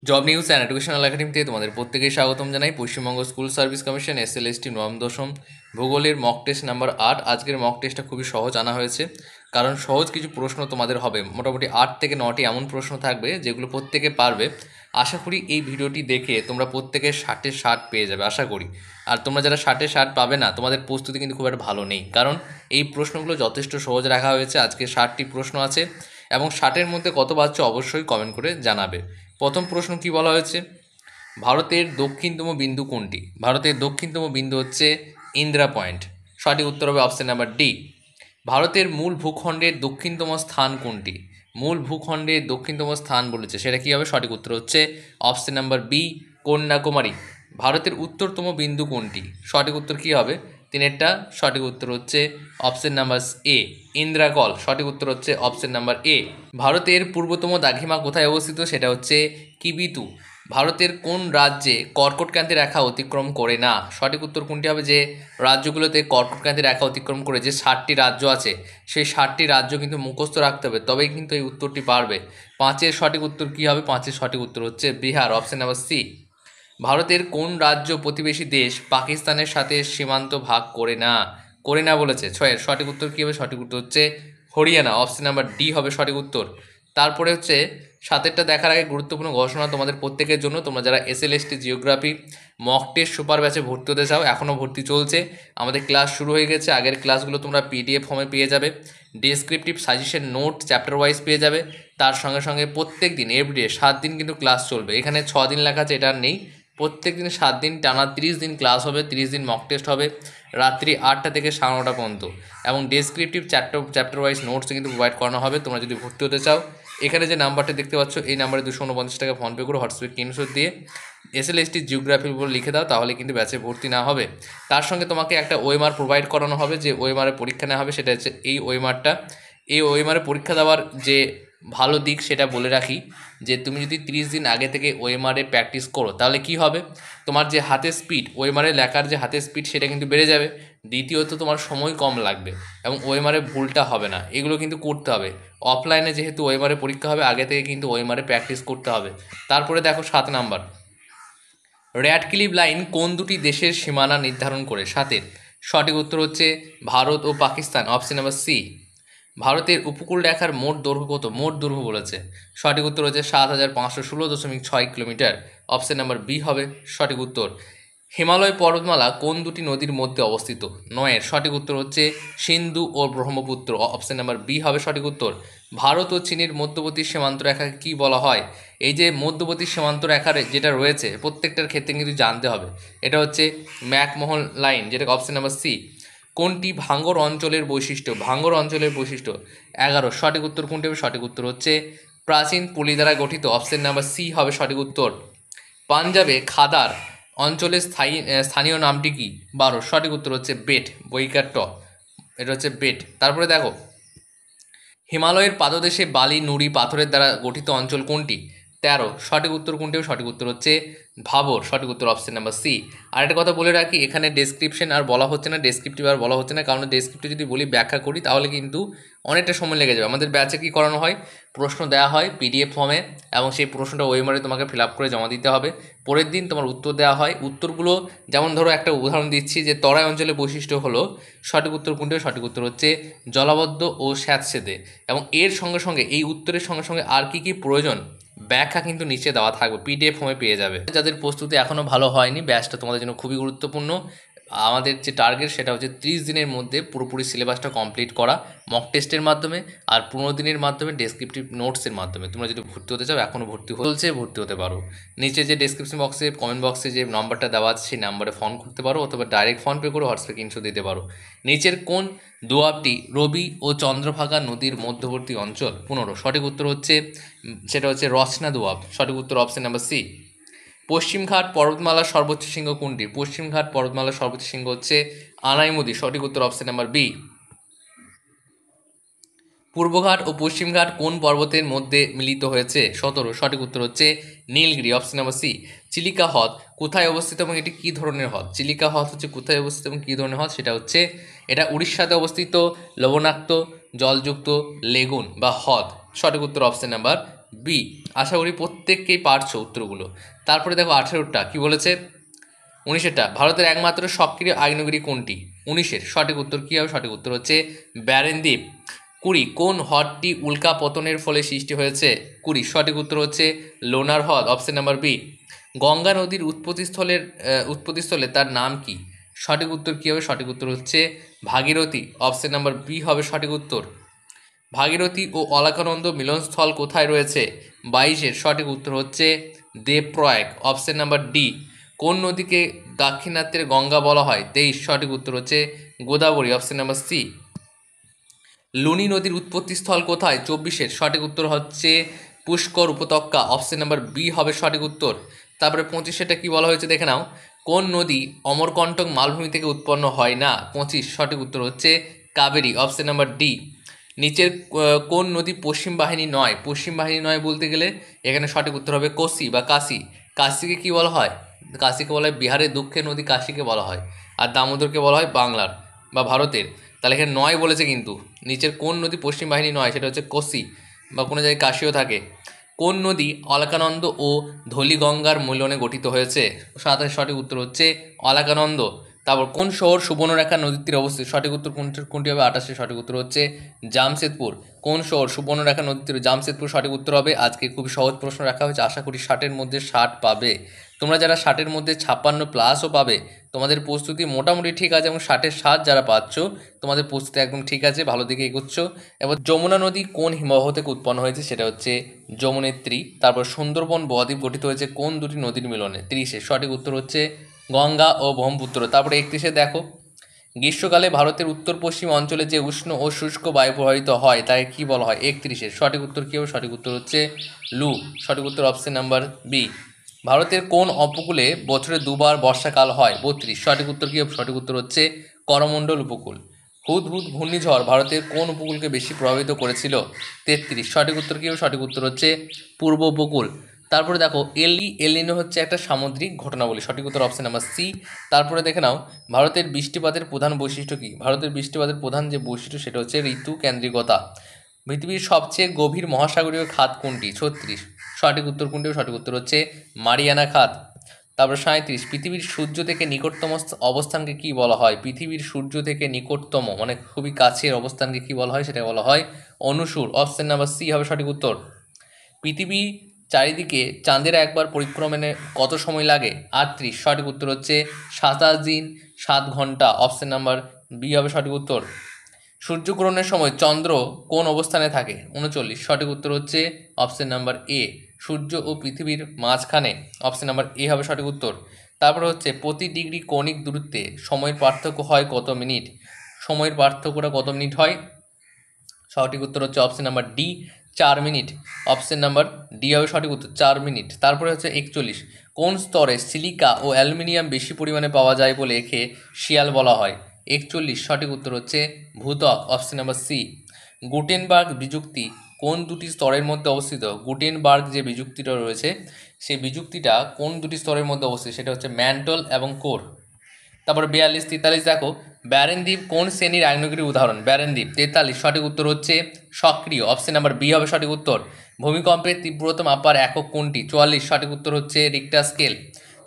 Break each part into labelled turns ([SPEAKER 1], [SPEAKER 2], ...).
[SPEAKER 1] Job news and educational একাডেমিতে তোমাদের প্রত্যেকেই স্বাগতম জানাই। Paschimbanga school service commission SLST নবম দশম ভূগোলের মক টেস্ট নাম্বার 8। আজকের মক টেস্টটা খুবই সহজ আনা হয়েছে, কারণ সহজ কিছু প্রশ্ন তোমাদের হবে। মোটামুটি 8 থেকে 9টি এমন প্রশ্ন থাকবে যেগুলো প্রত্যেকে পারবে। আশা করি এই ভিডিওটি দেখে তোমরা প্রত্যেকে 60-এ 60 পেয়ে যাবে আশা করি। আর তোমরা যারা 60-এ 60 পাবে না, তোমাদের প্রস্তুতি কিন্তু খুব একটা ভালো নেই, কারণ এই প্রশ্নগুলো যথেষ্ট সহজ রাখা হয়েছে। আজকে 60টি প্রশ্ন আছে এবং 60-এর মধ্যে কত পাচ্ছ অবশ্যই কমেন্ট করে জানাবে। প্রথম প্রশ্ন কি বলা হয়েছে, ভারতের দক্ষিণতম বিন্দু কোনটি? ভারতের দক্ষিণতম বিন্দু হচ্ছে ইন্দিরা পয়েন্ট। সঠিক উত্তর হবে অপশন নাম্বার ডি। ভারতের মূল ভূখণ্ডের দক্ষিণতম স্থান কোনটি? মূল ভূখণ্ডের দক্ষিণতম স্থান বলেছে, সেটা কী হবে? সঠিক উত্তর হচ্ছে অপশন নাম্বার বি, কন্যাকুমারী। ভারতের উত্তরতম বিন্দু কোনটি? সঠিক উত্তর কী হবে? তিনেরটা সঠিক উত্তর হচ্ছে অপশন নাম্বার এ, ইন্দ্রাকল। সঠিক উত্তর হচ্ছে অপশন নাম্বার এ। ভারতের পূর্বতম দাঘিমা কোথায় অবস্থিত? সেটা হচ্ছে কিবিতু। ভারতের কোন রাজ্যে কর্কটক্রান্তি রেখা অতিক্রম করে না? সঠিক উত্তর কোনটি হবে? যে রাজ্যগুলোতে কর্কটক্রান্তি রেখা অতিক্রম করে, যে 60টি রাজ্য আছে, সেই 60টি রাজ্য কিন্তু মুখস্থ রাখতে হবে, তবেই কিন্তু এই উত্তরটি পারবে। 5-এর সঠিক উত্তর কী হবে? 5-এর সঠিক উত্তর হচ্ছে বিহার, অপশন নাম্বার সি। ভারতের কোন রাজ্য প্রতিবেশী দেশ পাকিস্তানের সাথে সীমান্ত ভাগ করে না? করে না বলেছে। 6-এর সঠিক উত্তর কী হবে? সঠিক উত্তর হচ্ছে হরিয়ানা, অপশন নাম্বার ডি হবে সঠিক উত্তর। তারপরে হচ্ছে 7-এরটা দেখার আগে গুরুত্বপূর্ণ ঘোষণা তোমাদের প্রত্যেকের জন্য। তোমরা যারা SLST geography mock test super ব্যাচে ভর্তি হতে চাও, এখনও ভর্তি চলছে, আমাদের ক্লাস শুরু হয়ে গেছে। আগের ক্লাসগুলো তোমরা পিডিএফ ফর্মে পেয়ে যাবে, descriptive suggestion note chapter wise পেয়ে যাবে। তার সঙ্গে সঙ্গে প্রত্যেক দিন এভরিডে 7 দিন কিন্তু ক্লাস চলবে। এখানে 6 দিন লেখা আছে, এটা আর নেই। প্রত্যেক দিন 7 দিন টানা 30 দিন ক্লাস হবে, 30 দিন মক টেস্ট হবে, রাত্রি 8টা থেকে 9:30 পর্যন্ত। এবং ডেসক্রিপটিভ চ্যাপ্টার ওয়াইজ নোটস কিন্তু প্রোভাইড করানো হবে। তোমরা যদি ভর্তি হতে চাও, এখানে যে নাম্বারটা দেখতে পাচ্ছ, এই নাম্বারে 249 টাকা ফোনপে করে হোয়াটসঅ্যাপে স্ক্রিনশট দিয়ে এসএলএসটি জিওগ্রাফির উপর লিখে দাও, তাহলে কিন্তু ব্যাচে ভর্তি না হবে। তার সঙ্গে তোমাকে একটা ওএমআর প্রোভাইড করানো হবে, যে ওএমআরে পরীক্ষা নেওয়া হবে, সেটা হচ্ছে এই ওএমআরটা। এই ওএমআরে পরীক্ষা দেওয়ার যে ভালো দিক সেটা বলে রাখি, যে তুমি যদি 30 দিন আগে থেকে ওএমআরে প্র্যাকটিস করো, তাহলে কি হবে? তোমার যে হাতের স্পিড, ওএমআরে লেখার যে হাতের স্পিড, সেটা কিন্তু বেড়ে যাবে। দ্বিতীয়ত তোমার সময় কম লাগবে এবং ওএমআরে ভুলটা হবে না। এগুলো কিন্তু করতে হবে। অফলাইনে যেহেতু ওএমআরে পরীক্ষা হবে, আগে থেকে কিন্তু ওএমআরে প্র্যাকটিস করতে হবে। তারপরে দেখো 7 নাম্বার, র্যাডক্লিফ লাইন কোন দুটি দেশের সীমানা নির্ধারণ করে? 7-এর সঠিক উত্তর হচ্ছে ভারত ও পাকিস্তান, অপশন নাম্বার সি। ভারতের উপকূল রেখার মোট দৈর্ঘ্য কত? মোট দৈর্ঘ্য বলেছে, সঠিক উত্তর হচ্ছে 7516.6 কিলোমিটার, অপশন নাম্বার বি হবে সঠিক উত্তর। হিমালয় পর্বতমালা কোন দুটি নদীর মধ্যে অবস্থিত? 9-এর সঠিক উত্তর হচ্ছে সিন্ধু ও ব্রহ্মপুত্র, অপশন নাম্বার বি হবে সঠিক উত্তর। ভারত ও চীনের মধ্যবর্তী সীমান্ত রেখাকে কী বলা হয়? এই যে মধ্যবর্তী সীমান্ত রেখার যেটা রয়েছে, প্রত্যেকটার ক্ষেত্রে কিন্তু জানতে হবে। এটা হচ্ছে ম্যাকমোহন লাইন, যেটা অপশন নাম্বার সি। কোনটি ভাঙ্গর অঞ্চলের বৈশিষ্ট্য? ভাঙ্গর অঞ্চলের বৈশিষ্ট্য 11, সঠিক উত্তর কোনটি হবে? সঠিক উত্তর হচ্ছে প্রাচীন পলি দ্বারা গঠিত, অপশন নাম্বার সি হবে সঠিক উত্তর। পাঞ্জাবে খাদার অঞ্চলের স্থানীয় নামটি কি? 12, সঠিক উত্তর হচ্ছে বেট, বইকার ট, এটা হচ্ছে বেট। তারপরে দেখো, হিমালয়ের পাদদেশে বালি নুড়ি পাথরের দ্বারা গঠিত অঞ্চল কোনটি? 13, সঠিক উত্তর কোনটি? সঠিক উত্তর হচ্ছে ভাবর, সঠিক উত্তর অপশন নাম্বার সি। আর একটা কথা বলে রাখি, এখানে ডেসক্রিপশন আর বলা হচ্ছে না, ডেসক্রিপটিভ আর বলা হচ্ছে না, কারণ ডেসক্রিপটিভ যদি বলি ব্যাখ্যা করি তাহলে কিন্তু অনেকটা সময় লেগে যাবে। আমাদের ব্যাচে কী করানো হয়, প্রশ্ন দেওয়া হয় পিডিএফ ফর্মে, এবং সেই প্রশ্নটা ওয়েমারে তোমাকে ফিল আপ করে জমা দিতে হবে। পরের দিন তোমার উত্তর দেওয়া হয়। উত্তরগুলো যেমন ধরো, একটা উদাহরণ দিচ্ছি, যে তরাই অঞ্চলের বৈশিষ্ট্য হলো, সঠিক উত্তর কোনটি? সঠিক উত্তর হচ্ছে জলাবদ্ধ ও স্যাঁতসেঁতে। এবং এর সঙ্গে সঙ্গে, এই উত্তরের সঙ্গে সঙ্গে আর কি কি প্রয়োজন, ব্যাখ্যা কিন্তু নিচে দেওয়া থাকবে, পিডিএফ ফর্মে পেয়ে যাবে। যাদের প্রস্তুতি এখনও ভালো হয়নি, ব্যাচটা তোমাদের জন্য খুবই গুরুত্বপূর্ণ। আমাদের যে টার্গেট, সেটা হচ্ছে 30 দিনের মধ্যে পুরোপুরি সিলেবাসটা কমপ্লিট করা, মক টেস্টের মাধ্যমে আর 15 দিনের মাধ্যমে ডেসক্রিপটিভ নোটসের মাধ্যমে। তোমরা যদি ভর্তি হতে চাও, এখনও ভর্তি চলছে, ভর্তি হতে পারো। নিচে যে ডেসক্রিপশন বক্সে, কমেন্ট বক্সে যে নাম্বারটা দেওয়া আছে, সেই নাম্বারে ফোন করতে পারো, অথবা ডাইরেক্ট ফোনপে করে হোয়াটসঅ্যাপে স্ক্রিনশট দিতে পারো। নিচের কোন দোয়াবটি রবি ও চন্দ্রভাগা নদীর মধ্যবর্তী অঞ্চল? 15, সঠিক উত্তর হচ্ছে, সেটা হচ্ছে রচনা দোয়াব, সঠিক উত্তর অপশন নাম্বার সি। পশ্চিমঘাট পর্বতমালার সর্বোচ্চ শৃঙ্গ কোনটি? পশ্চিমঘাট পর্বতমালার সর্বোচ্চ শৃঙ্গ হচ্ছে আনাইমুদি, সঠিক উত্তর অপশন নাম্বার বি। পূর্বঘাট ও পশ্চিমঘাট কোন পর্বতের মধ্যে মিলিত হয়েছে? 17, সঠিক উত্তর হচ্ছে Nilgiri, option number C. Chilika হ্রদ কোথায় অবস্থিত এবং এটি কী ধরনের হ্রদ? চিলিকা হ্রদ হচ্ছে কোথায় অবস্থিত এবং কী ধরনের হ্রদ? সেটা হচ্ছে, এটা উড়িষ্যাতে অবস্থিত লবণাক্ত জলযুক্ত লেগুন বা হ্রদ, সঠিক উত্তর অপশন নাম্বার বি। আশা করি প্রত্যেককেই পারছো উত্তরগুলো। তারপরে দেখো 18টা কি বলেছে, 19টা ভারতের একমাত্র সক্রিয় আগ্নেয়গিরি কোনটি? 19-এর সঠিক উত্তর কী হবে? সঠিক উত্তর হচ্ছে ব্যারেন দ্বীপ। 20 কোন হ্রদটি উল্কা পতনের ফলে সৃষ্টি হয়েছে? 20 সঠিক উত্তর হচ্ছে লোনার হ্রদ, অপশন নাম্বার বি। গঙ্গা নদীর উৎপত্তিস্থলে তার নাম কি? সঠিক উত্তর কী হবে? সঠিক উত্তর হচ্ছে ভাগীরথী, অপশন নাম্বার বি হবে সঠিক উত্তর। ভাগীরথী ও অলকানন্দ মিলনস্থল কোথায় রয়েছে? 22-এর সঠিক উত্তর হচ্ছে দেবপ্রয়াগ, অপশন নাম্বার ডি। কোন নদীকে দাক্ষিণাত্যের গঙ্গা বলা হয়? 23 সঠিক উত্তর হচ্ছে Godavari, option number C. Luni নদীর উৎপত্তিস্থল কোথায়? 24-এর সঠিক উত্তর হচ্ছে পুষ্কর উপত্যকা, অপশন নাম্বার বি হবে সঠিক উত্তর। তারপরে 25-এটা কি বলা হয়েছে দেখে নাও, কোন নদী অমরকণ্টক মালভূমি থেকে উৎপন্ন হয় না? 25 সঠিক উত্তর হচ্ছে কাবেরী, অপশন নাম্বার ডি। নিচের কোন নদী পশ্চিম বাহিনী নয়? পশ্চিম বাহিনী নয় বলতে গেলে এখানে সঠিক উত্তর হবে কোসি বা কাশি। কাশিকে কি বলা হয়? কাশিকে বলা হয় বিহারের দুঃখের নদী, কাশিকে বলা হয়। আর দামোদরকে বলা হয় বাংলার বা ভারতের। তাহলে এখানে নয় বলেছে, কিন্তু নিচের কোন নদী পশ্চিম বাহিনী নয় সেটা হচ্ছে কোসি, বা কোনো জায়গায় কাশিও থাকে। কোন নদী অলকানন্দ ও ধলিগঙ্গার মিলনে গঠিত হয়েছে? 27 সঠিক উত্তর হচ্ছে অলকানন্দ। তারপর কোন শহর সুবর্ণরেখা নদীর তীরে অবস্থিত? সঠিক উত্তর কোনটি হবে? 28 সঠিক উত্তর হচ্ছে জামশেদপুর। কোন শহর সুবর্ণরেখা নদীর তীরে? জামশেদপুর সঠিক উত্তর হবে। আজকে খুবই সহজ প্রশ্ন রাখা হয়েছে, আশা করি 60-এর মধ্যে 60 পাবে। তোমরা যারা 60-এর মধ্যে 56+ পাবে, তোমাদের প্রস্তুতি মোটামুটি ঠিক আছে, এবং 60-এর 60 যারা পাচ্ছ তোমাদের প্রস্তুতি একদম ঠিক আছে, ভালো দিকে এগোচ্ছ। এবার যমুনা নদী কোন হিমবাহ থেকে উৎপন্ন হয়েছে? সেটা হচ্ছে যমুনেত্রী। তারপর সুন্দরবন বদ্বীপ গঠিত হয়েছে কোন দুটি নদীর মিলনে? 30-এ সঠিক উত্তর হচ্ছে গঙ্গা ও ব্রহ্মপুত্র। তারপরে 31-এ দেখো, গ্রীষ্মকালে ভারতের উত্তর পশ্চিম অঞ্চলে যে উষ্ণ ও শুষ্ক বায়ু প্রবাহিত হয় তাকে কি বলা হয়? 31-এর সঠিক উত্তর কী হবে? সঠিক উত্তর হচ্ছে লু, সঠিক উত্তর অপশন নাম্বার বি। ভারতের কোন উপকূলে বছরে দুবার বর্ষাকাল হয়? 32 সঠিক উত্তর কী হবে? সঠিক উত্তর হচ্ছে করমণ্ডল উপকূল। হুদহুদ ঘূর্ণিঝড় ভারতের কোন উপকূলকে বেশি প্রভাবিত করেছিল? 33 সঠিক উত্তর কী হবে? সঠিক উত্তর হচ্ছে পূর্ব উপকূল। তারপরে দেখো এলিনো হচ্ছে একটা সামুদ্রিক ঘটনাবলী, সঠিক উত্তর অপশন নাম্বার সি। তারপরে দেখে নাও, ভারতের বৃষ্টিপাতের প্রধান বৈশিষ্ট্য কী? ভারতের বৃষ্টিপাতের প্রধান যে বৈশিষ্ট্য সেটা হচ্ছে ঋতু কেন্দ্রিকতা। পৃথিবীর সবচেয়ে গভীর মহাসাগরীয় খাত কোনটি? 36 সঠিক উত্তর কোনটি? সঠিক উত্তর হচ্ছে মারিয়ানা খাত। তারপর 37 পৃথিবীর সূর্য থেকে নিকটতম অবস্থানকে কি বলা হয়? পৃথিবীর সূর্য থেকে নিকটতম মানে খুবই কাছের অবস্থানকে কি বলা হয়? সেটা বলা হয় অনুসুর, অপশন নাম্বার সি হবে সঠিক উত্তর। পৃথিবী চারিদিকে চাঁদের একবার পরিক্রমণে কত সময় লাগে? 38 সঠিক উত্তর হচ্ছে 27 দিন 7 ঘন্টা, অপশন নাম্বার বি হবে সঠিক উত্তর। সূর্যগ্রহণের সময় চন্দ্র কোন অবস্থানে থাকে? 39 সঠিক উত্তর হচ্ছে অপশন নাম্বার এ, সূর্য ও পৃথিবীর মাঝখানে, অপশন নাম্বার এ হবে সঠিক উত্তর। তারপরে হচ্ছে প্রতি ডিগ্রি কৌণিক দূরত্বে সময়ের পার্থক্য হয় কত মিনিট? সময়ের পার্থক্যটা কত মিনিট হয়? সঠিক উত্তর হচ্ছে option number D, 4 minute, option number D হবে সঠিক উত্তর, 4 মিনিট। তারপরে হচ্ছে 41 কোন স্তরে সিলিকা ও অ্যালুমিনিয়াম বেশি পরিমাণে পাওয়া যায় বলে একে শিয়াল বলা হয়? 41 সঠিক উত্তর হচ্ছে ভূত্বক, অপশন নাম্বার সি। গুটেনবার্গ বিযুক্তি কোন দুটি স্তরের মধ্যে অবস্থিত? গুটেনবার্গ যে বিযুক্তিটা রয়েছে সেই বিযুক্তিটা কোন দুটি স্তরের মধ্যে অবস্থিত? সেটা হচ্ছে ম্যান্টল এবং কোর। তারপর 42-43 দেখো, ব্যারেন দ্বীপ কোন শ্রেণীর আগ্নেয়গিরির উদাহরণ? ব্যারেন দ্বীপ। 43 সঠিক উত্তর হচ্ছে সক্রিয়, অপশন নাম্বার বি হবে সঠিক উত্তর। ভূমিকম্পের তীব্রতা মাপার একক কোনটি? 44 সঠিক উত্তর হচ্ছে রিক্টার স্কেল।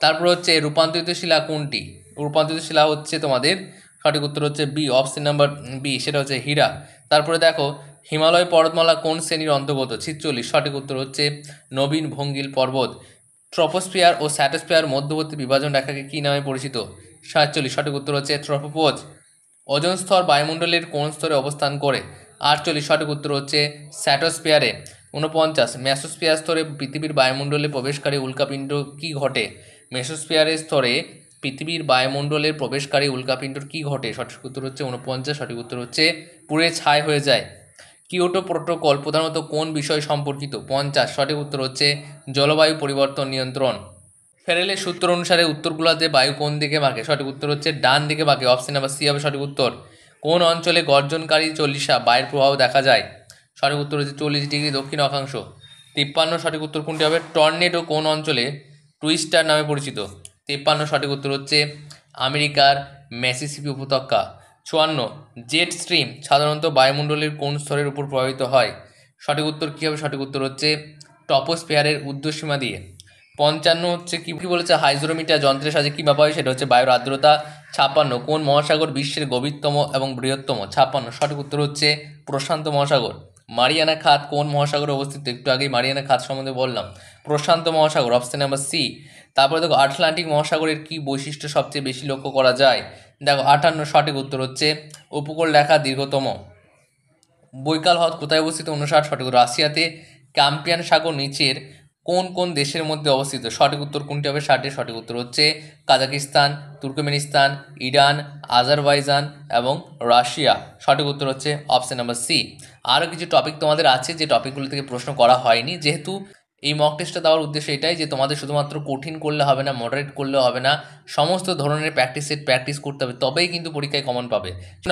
[SPEAKER 1] তারপর হচ্ছে রূপান্তরিত শিলা কোনটি? রূপান্তরিত শিলা হচ্ছে তোমাদের সঠিক উত্তর হচ্ছে বি, অপশন নাম্বার বি, সেটা হচ্ছে হীরা। তারপরে দেখো, হিমালয় পর্বতমালা কোন শ্রেণীর অন্তর্গত? 46 সঠিক উত্তর হচ্ছে নবীন ভঙ্গিল পর্বত। ট্রপোস্ফিয়ার ও স্ট্র্যাটোস্ফিয়ার মধ্যবর্তী বিভাজন রেখাকে কী নামে পরিচিত? 47 সঠিক উত্তর হচ্ছে ট্রপোপোজ। ওজোন স্তর বায়ুমণ্ডলের কোন স্তরে অবস্থান করে? 48 সঠিক উত্তর হচ্ছে স্ট্র্যাটোস্ফিয়ারে। 49 মেসোস্ফিয়ার স্তরে পৃথিবীর বায়ুমণ্ডলে প্রবেশকারী উল্কাপিণ্ড কি ঘটে? মেসোস্ফিয়ারের স্তরে পৃথিবীর বায়ুমণ্ডলের প্রবেশকারী উল্কাপিণ্ডর কি ঘটে? সঠিক উত্তর হচ্ছে 49, সঠিক উত্তর হচ্ছে পুড়ে ছাই হয়ে যায়। কিয়োটো প্রোটোকল প্রধানত কোন বিষয় সম্পর্কিত? 50 সঠিক উত্তর হচ্ছে জলবায়ু পরিবর্তন নিয়ন্ত্রণ। ফেরেলের সূত্র অনুসারে উত্তর গোলার্ধে বায়ু কোন দিকে বাঁকে? সঠিক উত্তর হচ্ছে ডান দিকে বাঁকে, অপশন নাম্বার সি হবে সঠিক উত্তর। কোন অঞ্চলে গর্জনকারী চল্লিশা বায়ুর প্রভাব দেখা যায়? সঠিক উত্তর হচ্ছে 40° দক্ষিণ অক্ষাংশ। 53 সঠিক উত্তর কোনটি হবে? টর্নেডো কোন অঞ্চলে টুইস্টার নামে পরিচিত? 53 সঠিক উত্তর হচ্ছে আমেরিকার মেসিসিপি উপত্যকা। 54 জেট স্ট্রিম সাধারণত বায়ুমণ্ডলের কোন স্তরের উপর প্রবাহিত হয়? সঠিক উত্তর কী হবে? সঠিক উত্তর হচ্ছে টপোস্ফিয়ারের ঊর্ধ্বসীমা দিয়ে। 55 হচ্ছে কি বলেছে, হাইগ্রোমিটার যন্ত্রের সাহায্যে কী মাপা হয়, সেটা হচ্ছে বায়ুর আর্দ্রতা। 56 কোন মহাসাগর বিশ্বের গভীরতম এবং বৃহত্তম, 56 সঠিক উত্তর হচ্ছে প্রশান্ত মহাসাগর। মারিয়ানা খাত কোন মহাসাগরে অবস্থিত, একটু আগেই মারিয়ানা খাত সম্বন্ধে বললাম, প্রশান্ত মহাসাগর, অপশন নাম্বার সি। তারপরে দেখো আটলান্টিক মহাসাগরের কি বৈশিষ্ট্য সবচেয়ে বেশি লক্ষ্য করা যায়, দেখো 58 সঠিক উত্তর হচ্ছে উপকূল রেখা দীর্ঘতম। বৈকাল হ্রদ কোথায় অবস্থিত, 59 সঠিক উত্তর রাশিয়াতে। ক্যাম্পিয়ান সাগর নিচের কোন কোন দেশের মধ্যে অবস্থিত, সঠিক উত্তর কোনটি হবে, 60 সঠিক উত্তর হচ্ছে কাজাকিস্তান, তুর্কমেনিস্তান, ইরান, আজারবাইজান এবং রাশিয়া। সঠিক উত্তর হচ্ছে অপশন নাম্বার সি। আরও কিছু টপিক তোমাদের আছে যে টপিকগুলো থেকে প্রশ্ন করা হয়নি, যেহেতু এই মক টেস্টটা দেওয়ার উদ্দেশ্য এটাই যে তোমাদের শুধুমাত্র কঠিন করলে হবে না, মডারেট করলে হবে না, সমস্ত ধরনের প্র্যাকটিস করতে হবে, তবেই কিন্তু পরীক্ষায় কমন পাবে।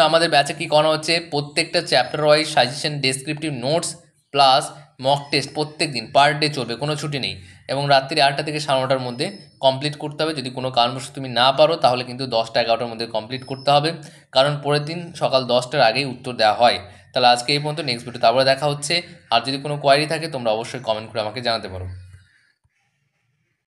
[SPEAKER 1] আমাদের ব্যাচে কী করানো হচ্ছে, প্রত্যেকটা chapter wise suggestion, descriptive notes plus mock test প্রত্যেক দিন পার ডে চলবে, কোনো ছুটি নেই, এবং রাত্রি 8টা থেকে 9:30টার মধ্যে কমপ্লিট করতে হবে। যদি কোনো কারণবশত তুমি না পারো তাহলে কিন্তু 10টা 11টার মধ্যে কমপ্লিট করতে হবে, কারণ পরের দিন সকাল 10টার আগেই উত্তর দেওয়া হয়। তাহলে আজকে এই পর্যন্ত, নেক্সট ভিডিওতে আবার দেখা হচ্ছে। আর যদি কোনো কোয়ারি থাকে তোমরা অবশ্যই কমেন্ট করে আমাকে জানাতে পারো।